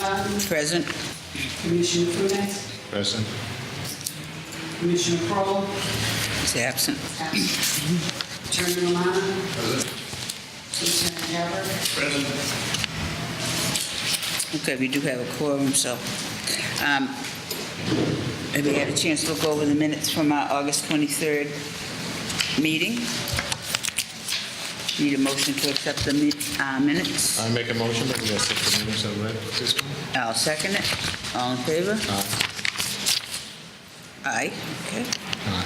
Cotton, Present. Commissioner Funes, Present. Commissioner Kroll, Is absent. Attorney Milano, Lieutenant Gabbard, Okay, we do have a quorum, so have you had a chance to look over the minutes from our August 23rd meeting? Need a motion to accept the minutes? I make a motion that we accept the minutes as read this one. I'll second it. All in favor? Aye. Aye. Okay. Aye.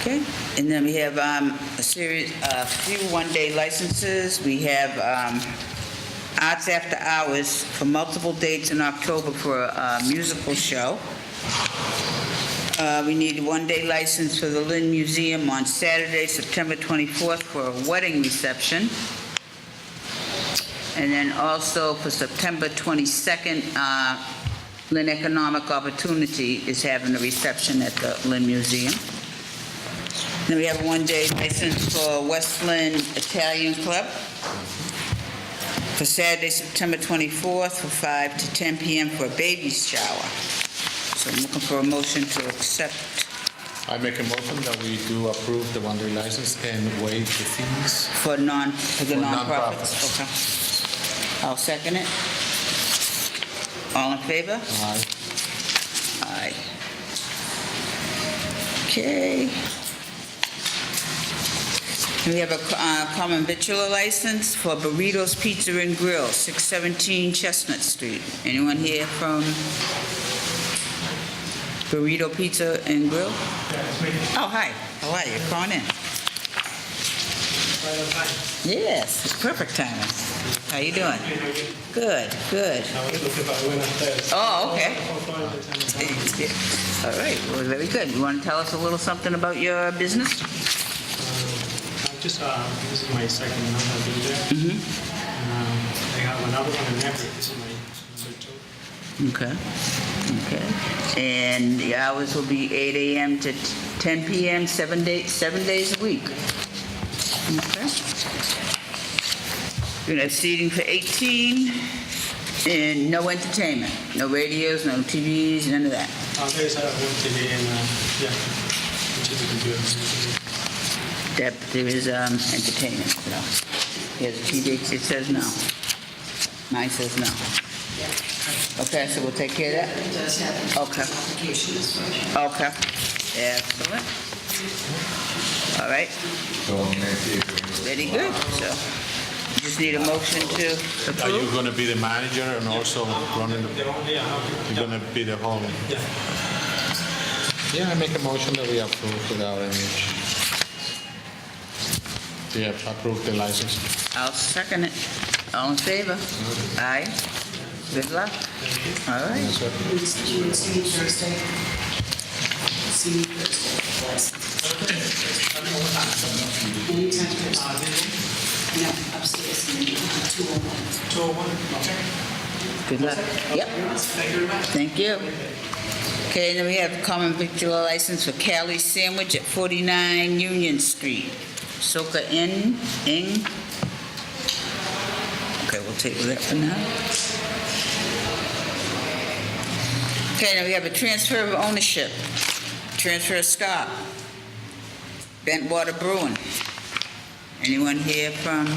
Okay. And then we have a few one-day licenses. We have Arts After Hours for multiple dates in October for a musical show. We need a one-day license for the Lynn Museum on Saturday, September 24th for a wedding reception. And then also for September 22nd, Lynn Economic Opportunity is having a reception at the Lynn Museum. Then we have a one-day license for West Lynn Italian Club for Saturday, September 24th, from 5 to 10 p.m. for a baby's shower. So I'm looking for a motion to accept. I make a motion that we do approve the one-day license and waive the fees. For the For nonprofits. Okay. I'll second it. All in favor? Aye. Aye. Okay. We have a common victular license for Burritos Pizza and Grill, 617 Chestnut Street. Anyone here from Burrito Pizza and Grill? Oh, hi. How are you? Come on in. Yes, it's perfect timing. How you doing? Good, good. Oh, okay. All right, well, very good. You want to tell us a little something about your business? This is my second month I've been there. I have another one in Everett. This is my number 2. Okay, okay. And the hours will be 8 a.m. to 10 p.m., 7 days a week. Okay. We're gonna have seating for 18 and no entertainment, no radios, no TVs, none of that. There's one TV and which is a computer. That there is entertainment, no. Here's a TV, it says no. Mine says no. Okay, so we'll take care of that? it does have an Okay. application as well. Okay. Excellent. All right. Very good. So you just need a motion to Are you approve? going to be the manager and also running the... You're going to be the whole... Yeah, I make a motion that we approve without any... We have approved the license. I'll second it. All in favor? Aye. Good luck. All right. That's it. You would see me Thursday. See me Thursday. Anytime Thursday. No, upstairs, 201. Good luck. Yep. Thank you. Okay, then we have common victular license for Cali's Sandwich at 49 Union Street. Soka Ing. Okay, we'll take that for now. Okay, now we have a transfer of ownership. Transfer of Scott. Bentwater Brewing. Anyone here from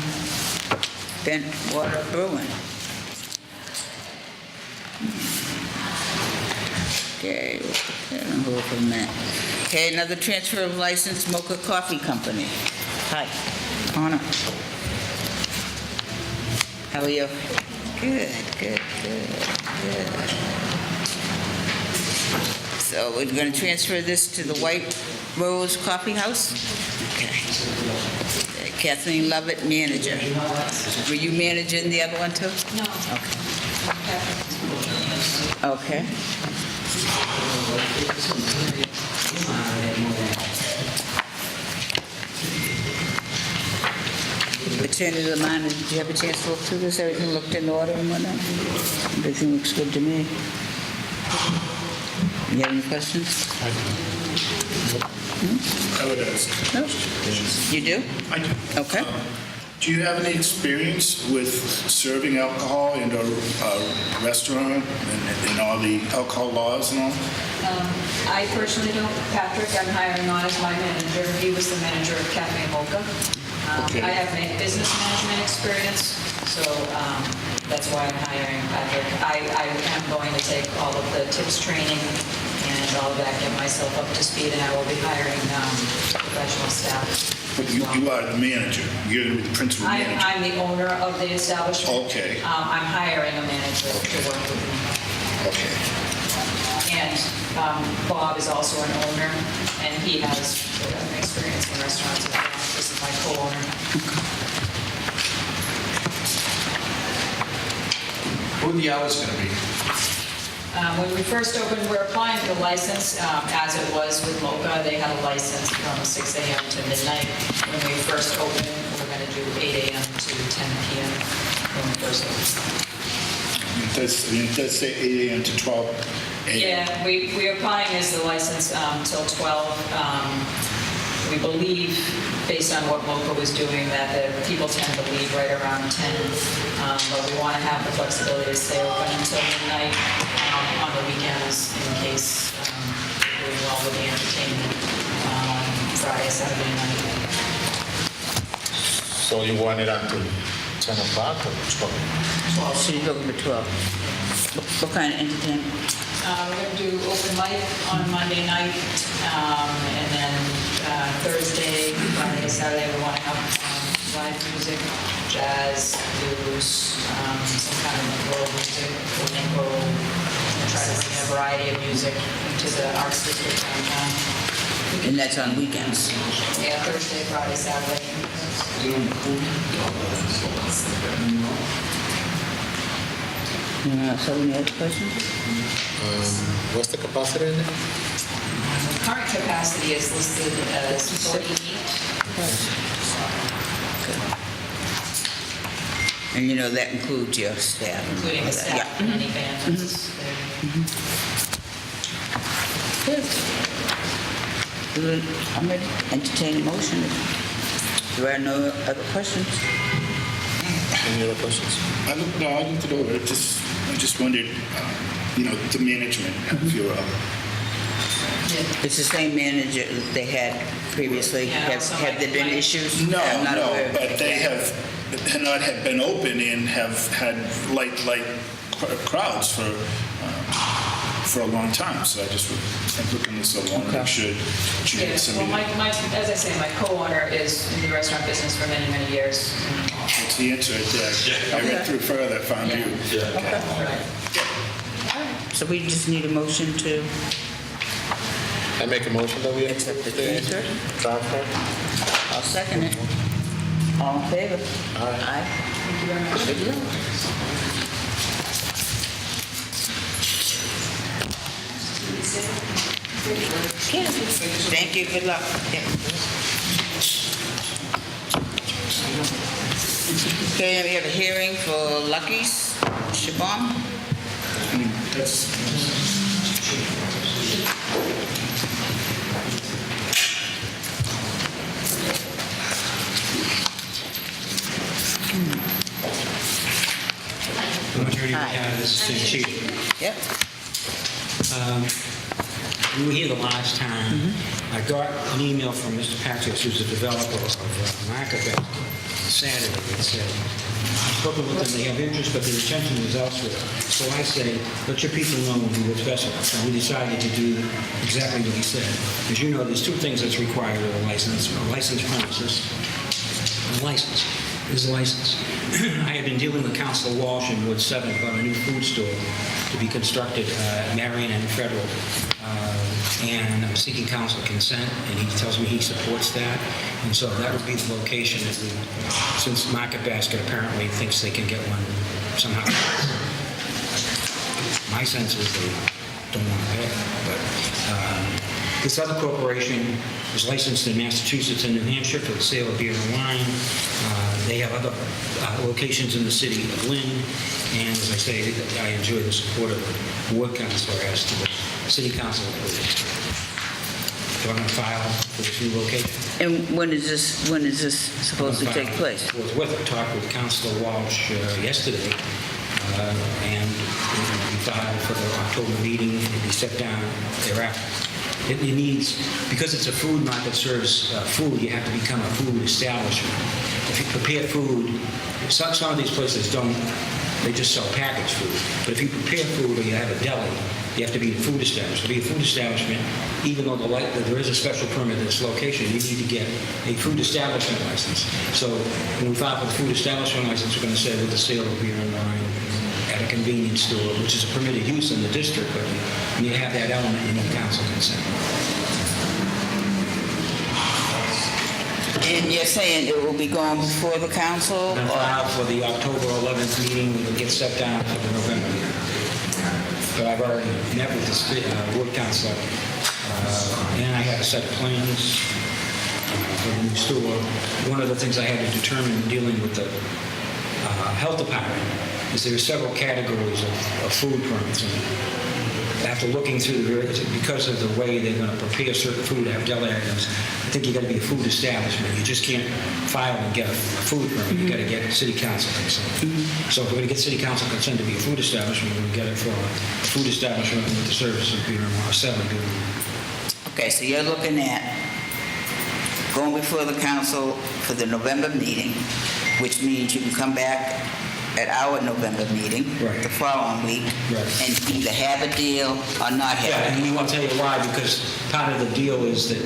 Bentwater Brewing? Okay, we'll put that on hold for a minute. Okay, another transfer of license, Mocha Coffee Company. Hi, Connor. How are you? Good. So we're going to transfer this to the White Rose Coffee House? Okay. Kathleen Lovett, manager. Were you managing the other one too? No. Okay. Attorney Lamont, did you have a chance to look through this? Everything looked in order and whatnot? Everything looks good to me. You have any questions? No? You do? I do. Okay. Do you have any experience with serving alcohol in a restaurant and all the alcohol laws and all? I personally don't. Patrick, I'm hiring on as my manager. He was the manager of Cafe Mocha. Okay. I have business management experience, so that's why I'm hiring Patrick. I am going to take all of the tips training and all of that, get myself up to speed, and I will be hiring professional staff. But you are the manager. You're going to be the principal manager. I'm the owner of the establishment. Okay. I'm hiring a manager to work with me. Okay. And Bob is also an owner, and he has experience in restaurants as well. This is my co-owner. What are the hours going to be? When we first opened, we're applying for the license as it was with Mocha. They had a license from 6 a.m. to midnight. When we first opened, we're going to do 8 a.m. to 10 p.m. when we first opened. It does say 8 a.m. to 12 a.m. Yeah, we're applying as the license till 12. We believe, based on what Mocha was doing, that the people tend to leave right around 10. But we want to have the flexibility to stay open until midnight on the weekends in case we're doing well with the entertainment Friday, Saturday night. So you want it until 10 o'clock or 12? So you're looking for 12. What kind of entertainment? We're going to do open mic on Monday night, and then Thursday, Friday, Saturday, we want to have live music, jazz, blues, some kind of world music, flamenco, and try to bring a variety of music into the arts district downtown. And that's on weekends. Yeah, Thursday, Friday, Saturday. So any other questions? What's the capacity in there? Current capacity is listed as 48. And you know, that includes your staff. Including the staff Yeah. and any band that's there. Good. I'm ready to entertain a motion. If there are no other questions. Any other questions? I looked it over. I just wondered, the management, if you will. It's the same manager that they had previously. Yeah, Have so have there been like- issues? No, I'm not aware of but it. they have not have been open and have had light crowds for a long time. So I'm looking this over. I want to make sure that you Yeah, had well, somebody. as I say, my co-owner is in the restaurant business for many, many years. That's the answer right there. I read through further, found you. Right. So we just need a motion to I make a motion that we accept the accept transfer. transfer. I'll second it. All in favor? Aye. Thank you very much. Good luck. Thank you, good luck. Yeah. Okay, we have a hearing for Lucky's, Shabam. Attorney Hi. Chief. Yep. We were here the last time. I got an email from Mr. Patrick, who's a developer of Market Saturday, that said, I've spoken with them, they have interest, but their attention is elsewhere. So I say, let your people know and do what's best for them. So we decided to do exactly what he said. As you know, there's two things that's required with a licensed premises. A license is a license. I have been dealing with Councilor Walsh in Ward 7 about a new food store to be constructed at Marion and Federal. And I'm seeking council consent, and he tells me he supports that. And so that would be the location that we, since Market Basket apparently thinks they can get one somehow. My sense is they don't want to pay. But this other corporation is licensed in Massachusetts and New Hampshire for the sale of beer and wine. They have other locations in the city of Lynn. And as I say, I enjoy the support of the ward councilor as to the city council. they're going to file for this new location. And when is this supposed to take place? Forthwith, I talked with Councilor Walsh yesterday, and we filed for the October meeting, and be set down thereafter. It needs, because it's a food mart that serves food, you have to become a food establishment. If you prepare food, some of these places don't, they just sell packaged food. But if you prepare food or you have a deli, you have to be a food establishment. To be a food establishment, even though there is a special permit at this location, you need to get a food establishment license. So when we file for the food establishment license, we're going to say with the sale of beer and wine at a convenience store, which is a permitted use in the district, but you have that element, you need council consent. And you're saying it will be going before the council? We're going to file for the October 11th meeting, we will get set down for the November meeting. But I've already met with the ward council, and I have a set of plans for the new store. One of the things I had to determine in dealing with the health department is there are several categories of food permits. And after looking through because of the way they're going to prepare certain food, have deli items, I think you got to be a food establishment. You just can't file and get a food permit. You got to get city council consent. So if we're going to get city council consent to be a food establishment, we'll get it for a food establishment with the service of beer and wine, selling beer and wine. Okay, so you're looking at going before the council for the November meeting, which means you can come back at our November meeting, Right. the following week, Right. and either have a deal or not have Yeah, a and deal. we want to tell you why, because part of the deal is that,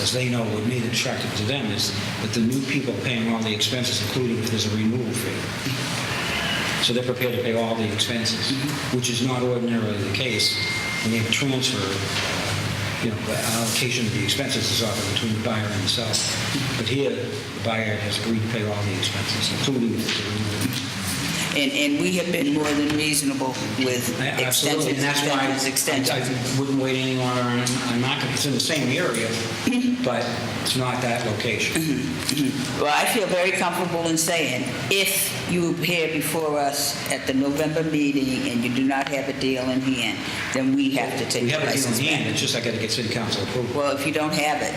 as they know, with me, the attractive to them is that the new people paying all the expenses, including if there's a renewal fee. So they're prepared to pay all the expenses, which is not ordinarily the case when you have a transfer. The allocation of the expenses is often between the buyer and the seller. But here, the buyer has agreed to pay all the expenses, including the renewal. And we have been more than reasonable with Absolutely, and that's why extensions. I wouldn't wait any longer on market. It's in the same area, but it's not that location. Well, I feel very comfortable in saying, if you appear before us at the November meeting and you do not have a deal in hand, then we have to take We the have a deal license in hand, back. it's just I got to get city council approval. Well, if you don't have it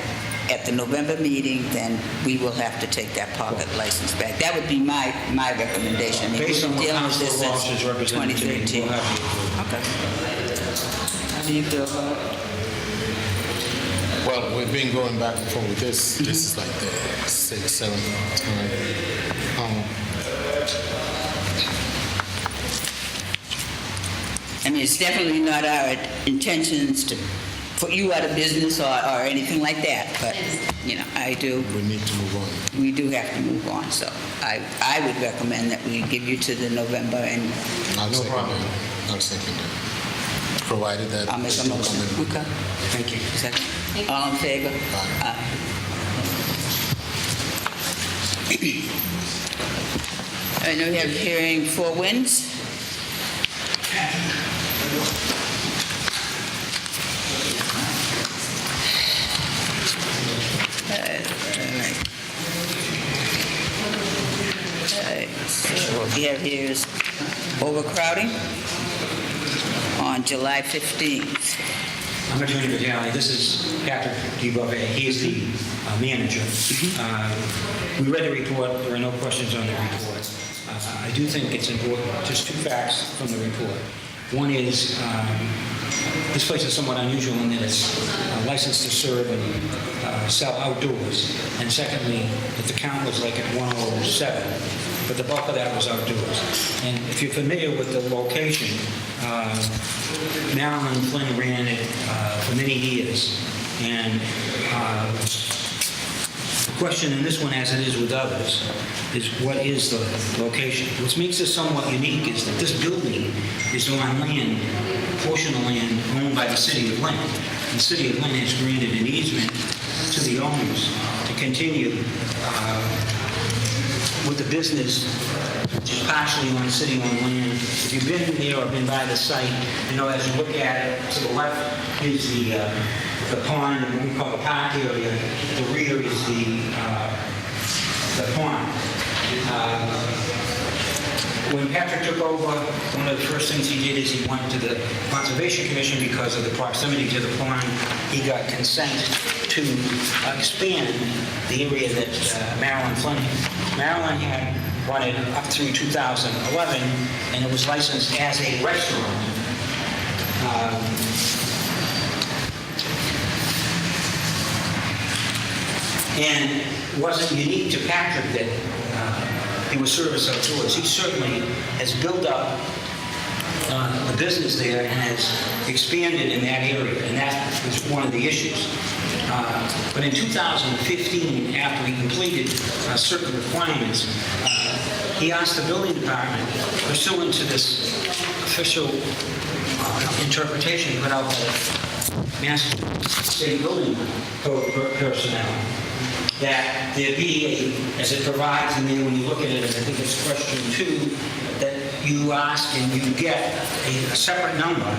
at the November meeting, then we will have to take that pocket license back. That would be my recommendation. Based on what Dealing with this Councilor Walsh since has represented to me, 2013. we'll have the approval. Okay. How do you feel about it? Well, we've been going back and forth with this. This is like the 6th, 7th time. I mean, it's definitely not our intentions to put you out of business or anything like that, but, We need to move on. we do have to move on, so I would recommend that we give you to the November, and I'll No second problem. that. I'll second that. Provided that. I'll make it's a still motion. coming. Okay. Thank you. Second. All in favor? Aye. All right, now we have hearing Four Winds. So what we have here is overcrowding on July 15th. I'm Attorney Vitale. This is Patrick DeBove. He is the manager. We read the report. There are no questions on the report. I do think it's important, just two facts from the report. One is this place is somewhat unusual in that it's licensed to serve and sell outdoors. And secondly, that the count was like at 107, but the bulk of that was outdoors. And if you're familiar with the location, Marilyn Flynn ran it for many years. And the question in this one, as it is with others, is what is the location? What makes this somewhat unique is that this building is on land, a portion of land owned by the city of Lynn. The city of Lynn has granted an easement to the owners to continue with the business, which is partially on city-owned land. If you've been there or been by the site, as you look at it, to the left is the pond, and what we call the park area. The rear is the pond. when Patrick took over, one of the first things he did is he went to the Conservation Commission because of the proximity to the pond. He got consent to expand the area that Marilyn Flynn. Marilyn had run it up through 2011, and it was licensed as a restaurant. And it wasn't unique to Patrick that he was service outdoors. He certainly has built up the business there and has expanded in that area, and that was one of the issues. But in 2015, after he completed certain requirements, he asked the building department, pursuant to this official interpretation put out by the Mass State Building Code personnel, that there be a, as it provides in there when you look at it, and I think it's question 2, that you ask and you get a separate number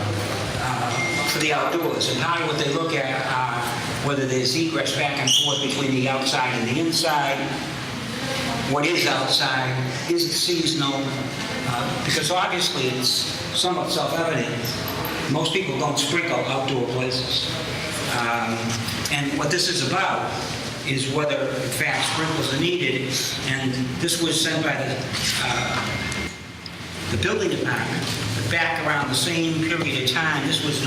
for the outdoors. And part of what they look at are whether there's egress back and forth between the outside and the inside, what is outside, is it seasonal, because obviously it's somewhat self-evident. Most people don't sprinkle outdoor places. And what this is about is whether, in fact, sprinkles are needed. And this was sent by the building department back around the same period of time. This was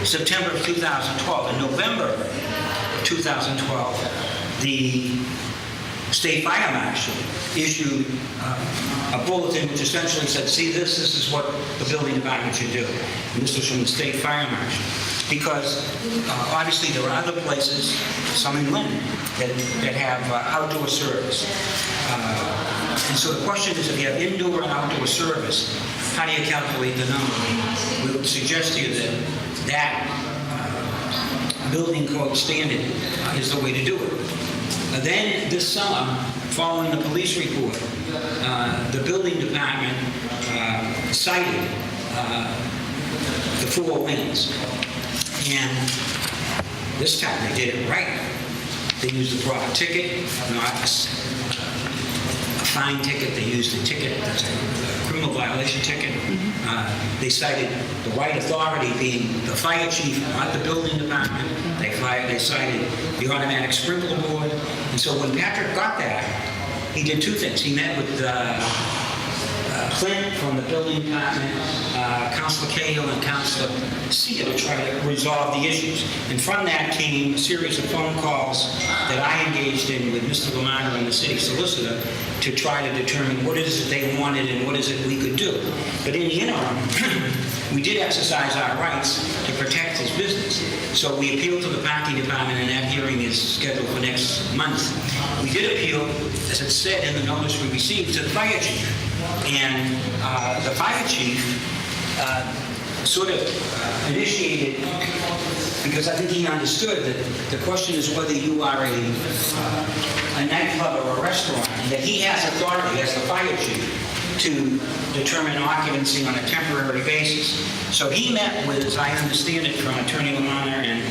September of 2012. In November of 2012, the state fire marshal issued a bulletin which essentially said, see, this is what the building department should do. And this was from the state fire marshal. Because obviously there are other places, some in Lynn, that have outdoor service. And so the question is, if you have indoor and outdoor service, how do you calculate the number? We would suggest to you that building code standard is the way to do it. Then this summer, following the police report, the building department cited the 4 wings. And this time they did it right. They used the proper ticket, not a fine ticket. They used a ticket that's a criminal violation ticket. They cited the right authority being the fire chief, not the building department. They cited the automatic sprinkler board. And so when Patrick got that, he did 2 things. He met with Clint from the building department, Councilor Cahill and Councilor Seer to try to resolve the issues. And from that came a series of phone calls that I engaged in with Mr. Lamar and the city solicitor to try to determine what it is that they wanted and what is it we could do. But in the interim, we did exercise our rights to protect his business. So we appealed to the parking department, and that hearing is scheduled for next month. We did appeal, as it said in the notice we received, to the fire chief. And the fire chief sort of initiated, because I think he understood that the question is whether you are a nightclub or a restaurant, and that he has authority as the fire chief to determine occupancy on a temporary basis. So he met with, as I understand it from Attorney Lamar and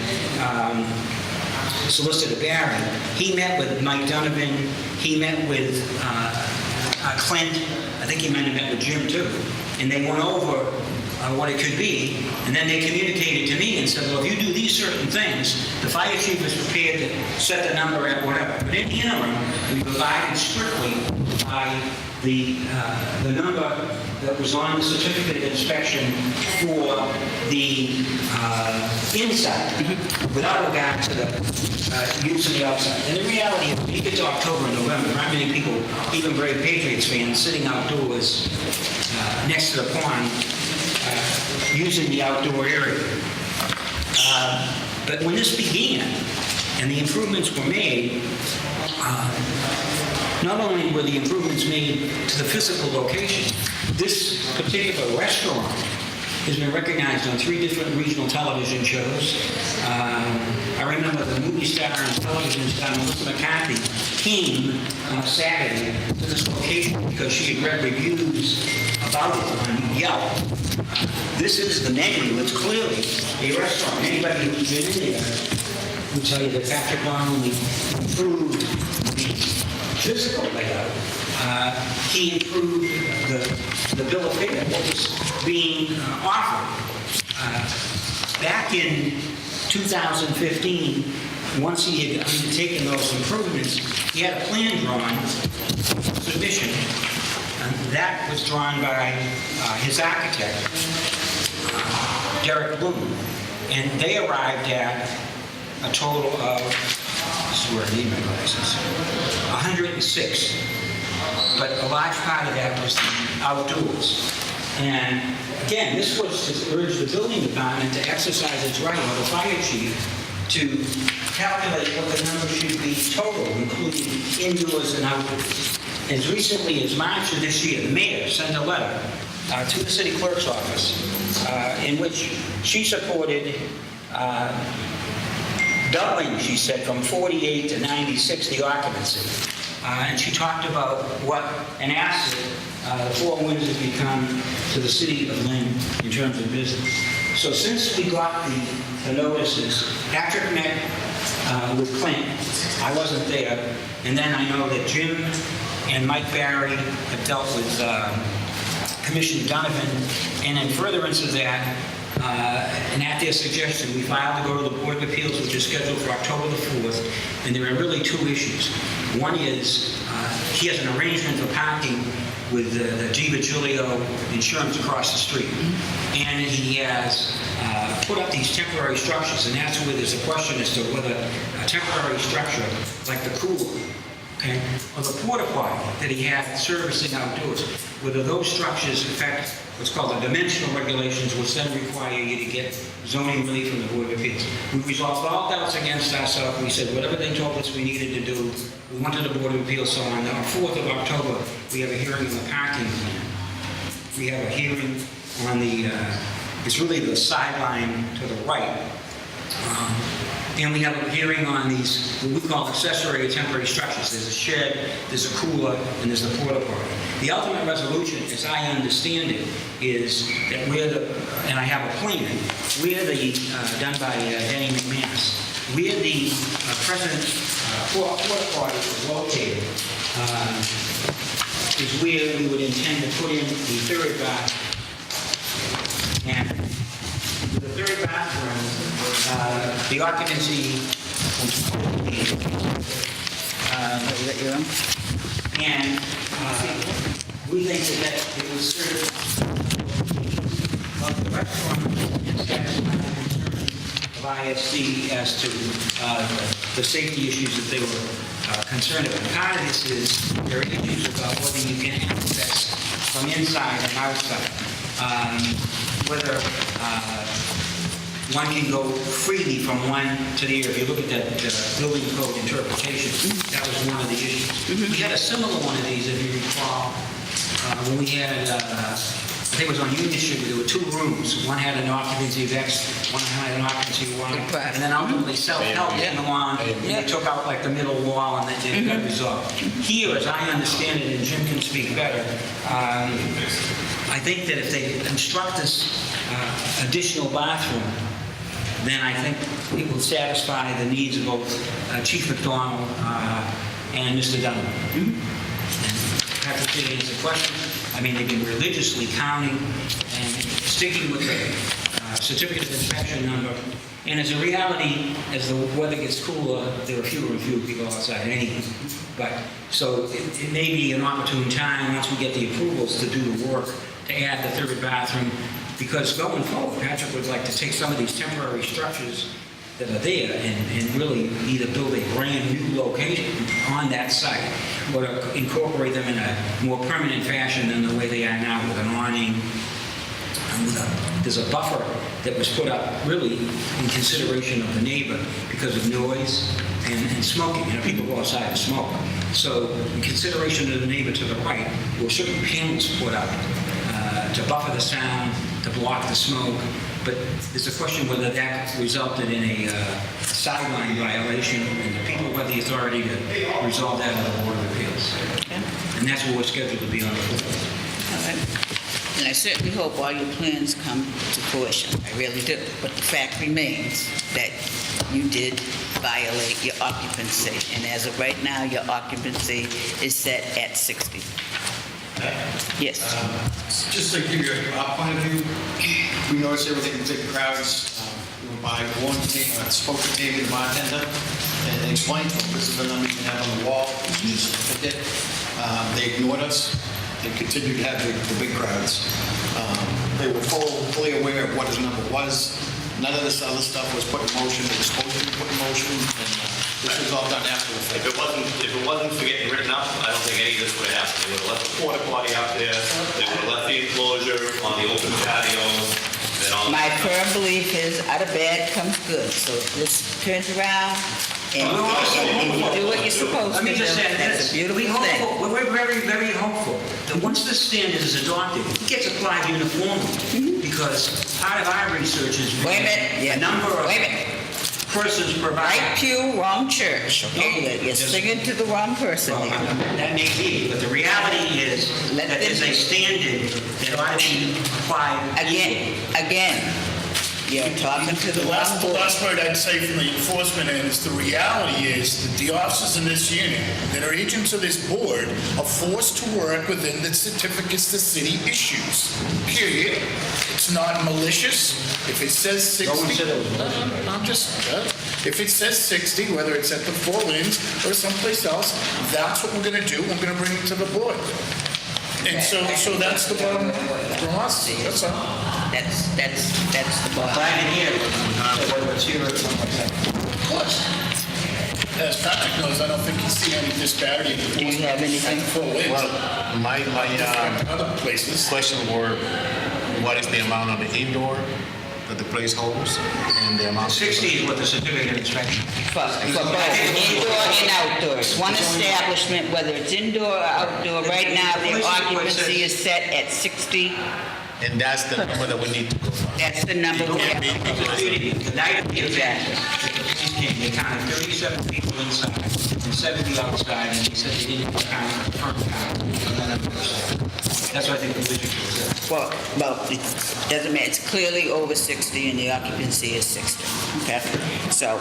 Solicitor Barron, he met with Mike Donovan, he met with Clint, I think he might have met with Jim too, and they went over what it could be, and then they communicated to me and said, well, if you do these certain things, the fire chief is prepared to set the number at whatever. But in the interim, we provided strictly by the number that was on the certificate of inspection for the inside, without regard to the use of the outside. And the reality is, when you get to October and November, not many people, even brave Patriots fans, sitting outdoors next to the pond, using the outdoor area. But when this began and the improvements were made, not only were the improvements made to the physical location, this particular restaurant has been recognized on 3 different regional television shows. I remember the movie star and television star, Melissa McCarthy, came on Saturday to this location because she had read reviews about it on Yelp. This is the menu. It's clearly a restaurant. Anybody who's been in there will tell you that Patrick not only improved the physical layout, he improved the bill of fare, what was being offered. Back in 2015, once he had undertaken those improvements, he had a plan drawn, submission, and that was drawn by his architect, Derek Bloom, and they arrived at a total of, this is where I need my glasses, 106. But a large part of that was the outdoors. And again, this was to urge the building department to exercise its right, or the fire chief, to calculate what the number should be total, including indoors and outdoors. As recently as March of this year, the mayor sent a letter to the city clerk's office in which she supported doubling, she said, from 48 to 96 the occupancy. And she talked about what an asset the Four Winds has become to the city of Lynn in terms of business. So since we got the notices, Patrick met with Clint. I wasn't there. And then I know that Jim and Mike Barry have dealt with Commissioner Donovan. And in furtherance of that, and at their suggestion, we filed to go to the Board of Appeals, which is scheduled for October the 4th. And there are really two issues. One is he has an arrangement for parking with the G. Vigilio Insurance across the street. And he has put up these temporary structures, and that's where there's a question as to whether a temporary structure, like the cooler, okay, or the porta potty that he had servicing outdoors, whether those structures affect what's called the dimensional regulations, which then require you to get zoning relief from the Board of Appeals. We resolved all doubts against ourselves. We said whatever they told us we needed to do, we went to the Board of Appeals. So on the 4th of October, we have a hearing on the parking plan. We have a hearing on the, it's really the sideline to the right. And we have a hearing on these, what we call accessory or temporary structures. There's a shed, there's a cooler, and there's the porta potty. The ultimate resolution, as I understand it, is that where the, and I have a plan, where the, done by Denny McManus, where the present porta potty is located, is where we would intend to put in the third bathroom. And the third bathroom, the occupancy and we think that it was serve of the restaurant and satisfy the concerns of ISD as to the safety issues that they were concerned about. Part of this is there are issues about whether you can access from inside and outside, whether one can go freely from one to the other. If you look at that building code interpretation, that was one of the issues. We had a similar one of these, if you recall, when we had, I think it was on Union Street, there were two rooms. One had an occupancy of X, one had an occupancy of Y, and then ultimately self-help came along, and they took out like the middle wall, and then it got resolved. Here, as I understand it, and Jim can speak better, I think that if they construct this additional bathroom, then I think it will satisfy the needs of both Chief McDonald and Mr. Dunn. And Patrick did answer the question. I mean, they've been religiously counting and sticking with the certificate of inspection number. And as a reality, as the weather gets cooler, there are fewer and fewer people outside anyway. But so it may be an opportune time, once we get the approvals, to do the work to add the third bathroom. Because going forward, Patrick would like to take some of these temporary structures that are there and really either build a brand new location on that site or to incorporate them in a more permanent fashion than the way they are now, with an awning. There's a buffer that was put up really in consideration of the neighbor because of noise and smoking. You know, people go outside to smoke. So in consideration of the neighbor to the right, there were certain panels put up to buffer the sound, to block the smoke. But there's a question whether that resulted in a sideline violation, and the people have the authority to resolve that in the Board of Appeals. Okay. And that's what we're scheduled to be on the floor. All right. And I certainly hope all your plans come to fruition. I really do. But the fact remains that you did violate your occupancy. And as of right now, your occupancy is set at 60. Yes. Just to give you our point of view, we noticed everything in big crowds. We went by one, spoke to Tammy, the bartender, and explained to them, this is the number you can have on the wall, you just pick it. They ignored us. They continued to have the big crowds. They were fully aware of what his number was. None of this other stuff was put in motion. It was supposed to be put in motion, and this was all done after the fact. If it wasn't for getting written up, I don't think any of this would have happened. They would have left the porta potty out there, they would have left the enclosure on the open patio, and all. My firm belief is out of bed comes good. So this turns around and you do what you're supposed to Let do. me just say That's this. a beautiful thing. We're very, very hopeful that once this standard is adopted, it gets applied uniformly. Because part of our research is Wait a minute. Yeah. the number of Wait a minute. persons per Right hour. pew, wrong church. Okay, you're singing to the wrong person Well, here. that may be, but the reality is Let that them- there's a standard that ought to be applied. Again, you're talking to the The wrong last board. word I'd say from the enforcement end is the reality is that the officers in this unit that are agents of this board are forced to work within the certificates the city issues, period. It's not malicious. If it says 60... No one said it was No, I'm just... if it says 60, whether it's at the Four Winds or someplace else, that's what we're going to do. We're going to bring it to the board. And so that's the bottom from us. That's all. That's the bottom. Glad to hear what's here or something like that. Of course. As Patrick knows, I don't think he's seen any disparity in Do you have anything? Four Winds. Well, my Other places. question were, what is the amount of the indoor that the place holds, and the amount... 60 is what the certificate of inspection. For both, indoor and outdoors. One establishment, whether it's indoor or outdoor, right now, their occupancy is set at 60. And that's the number that we need to go by. That's the number we have. The night of the event, Exactly. the police came, they counted 37 people inside and 70 outside, and they said they didn't count the front count. That's what I think the police should Well, it doesn't matter, it's clearly over 60 and the occupancy is 60, okay? So,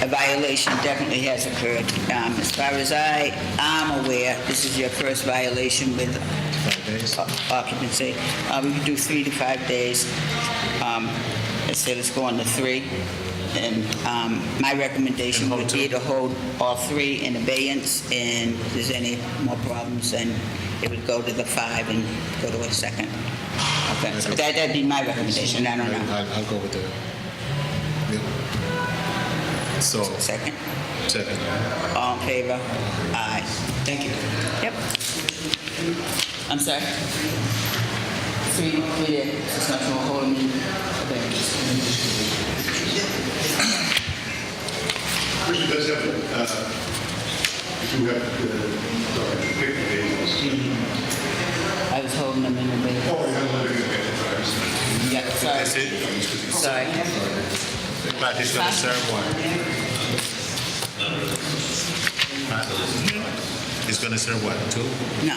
a violation definitely has occurred. As far as I am aware, this is your first violation with 5 days. occupancy. We could do 3 to 5 days. Let's say let's go on to 3. And my recommendation would be to hold all 3 in abeyance, and if there's any more problems, then it would go to the 5 and go to a second. Okay, so that'd be my recommendation, I don't know. I'll go with the... Yeah. So, Second, second. all in favor? Aye. Thank you. Yep. I'm sorry? 3 did, it's not going to hold me abeyance. First, it does have, you do have pick the days. I was holding them in abeyance. Oh, you have to look at it. Yeah, sorry. That's it? Sorry. But he's going to serve one. He's going to serve what, 2? No,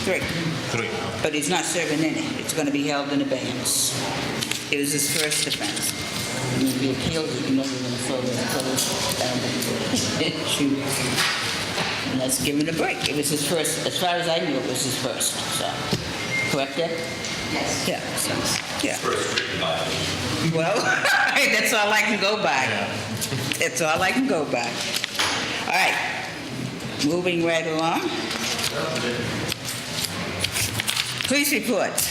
3. 3? But he's not serving any. It's going to be held in abeyance. It was his first offense. And if he appeals it, you know you're going to throw the down the shoot. And let's give him a break. It was his first, as far as I knew, it was his first, so. Correct, Ed? Yes. Yeah, so, yeah. First written violation. Well, that's all I can go by. That's all I can go by. All right, moving right along. Police reports.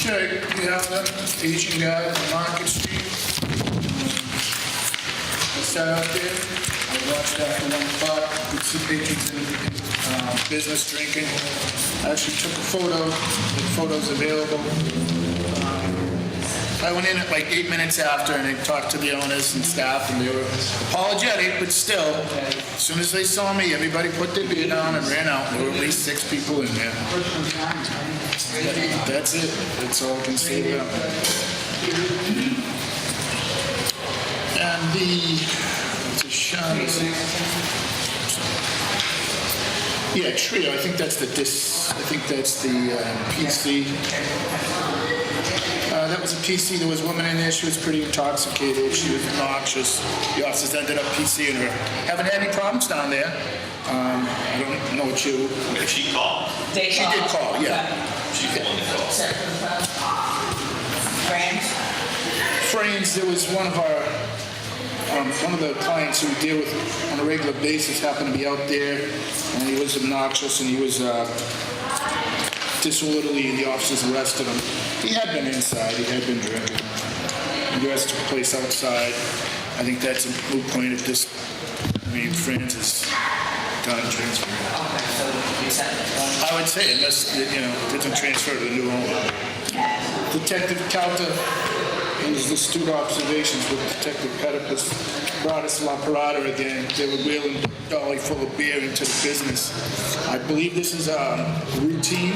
Okay, we have the Asian guy on Market Street. I sat out there, I watched after 1 o'clock, could see pictures in business drinking. I actually took a photo, the photo's available. I went in at like 8 minutes after and I talked to the owners and staff and they were apologetic, but still, as soon as they saw me, everybody put their beer down and ran out. There were at least 6 people in there. That's it. That's all I can say about that. And it's a Shaughnessy. Yeah, Trio. I think that's the PC. That was a PC. There was a woman in there. She was pretty intoxicated. She was obnoxious. The officers ended up PCing her. Haven't had any problems down there. I don't know what you... If she called, They She did call, yeah. she's the one that called. Frames, there was one of the clients who we deal with on a regular basis happened to be out there, and he was obnoxious, and he was disorderly, and the officers arrested him. He had been inside, he had been drinking. The rest took place outside. I think that's a moot point if this, Franz is done transferring. I would say, unless, doesn't transfer to the new owner. Detective Calta, in his astute observations with Detective Pedipus, brought us La Parada again. They were wheeling a dolly full of beer into the business. I believe this is routine.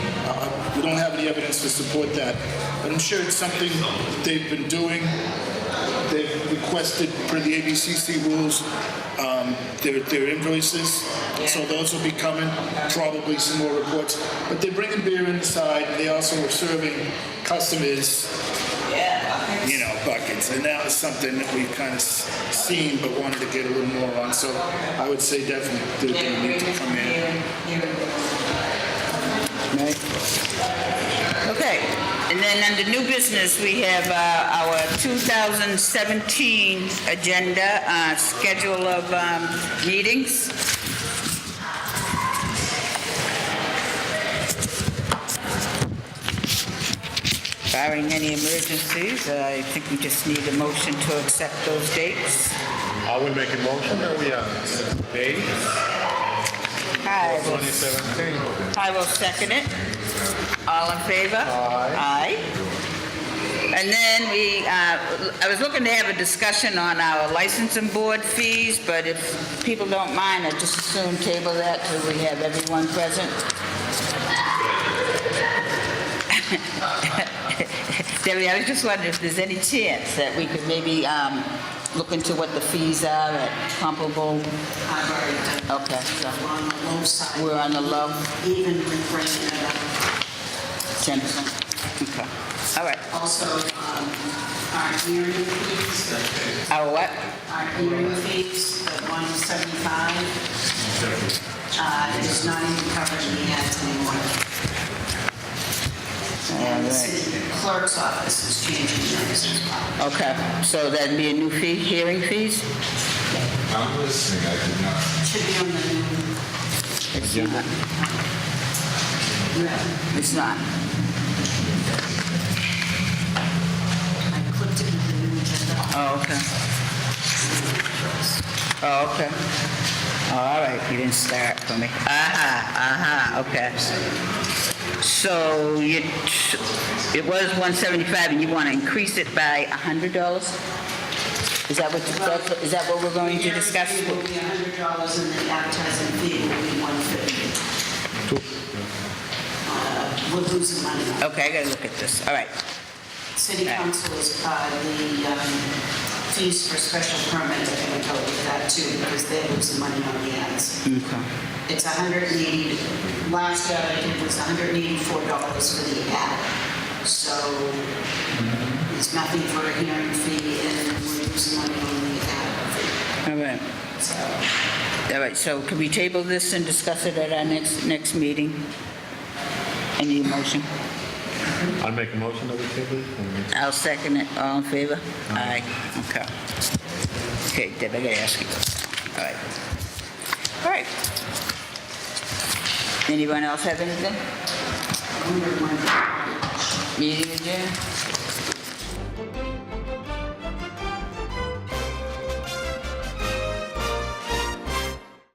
We don't have any evidence to support that, but I'm sure it's something that they've been doing. They've requested, per the ABCC rules, their invoices, so those will be coming, probably some more reports. But they're bringing beer inside. They also are serving customers, buckets. And that was something that we've kind of seen, but wanted to get a little more on. So I would say definitely they're going to need to come in. Right. Okay, and then under new business, we have our 2017 agenda, schedule of meetings. Barring any emergencies, I think we just need a motion to accept those dates. I will make a motion that we date I will 2017. I will second it. All in favor? Aye. And then I was looking to have a discussion on our licensing board fees, but if people don't mind, I'd just as soon table that till we have everyone present. Debbie, I was just wondering if there's any chance that we could maybe look into what the fees are at comparable. I've already done Okay, so it. On the low side. we're on the low, Even with bringing it up. 10%. Okay, all right. Also, our hearing fees, Our what? our hearing fees, the 175, is not even covering the ads anymore. And the city clerk's office is changing theirs as well. Okay, so that'd be a new fee, hearing fees? I'm listening, I did not. Should be on the new, It's not. It's not. I clicked it in the new agenda. Oh, okay. Oh, okay. Oh, all right, you didn't start for me. Okay. So it was 175 and you want to increase it by $100? Is that what we're going to discuss? The hearing fee will be $100 and the advertising fee will be $150. We're losing money on it. Okay, I gotta look at this. All right. City council is, the fees for special permit are going to go with that too, because they're losing money on the ads. Okay. It's 180, last year I did was $184 for the ad. So it's nothing for a hearing fee and we're losing money on the ad. All right. All right, so can we table this and discuss it at our next meeting? Any motion? I'll make a motion that we table it. I'll second it. All in favor? Aye. Okay. Okay, Deb, I gotta ask you. All right. All right. Anyone else have anything? Meeting adjourned?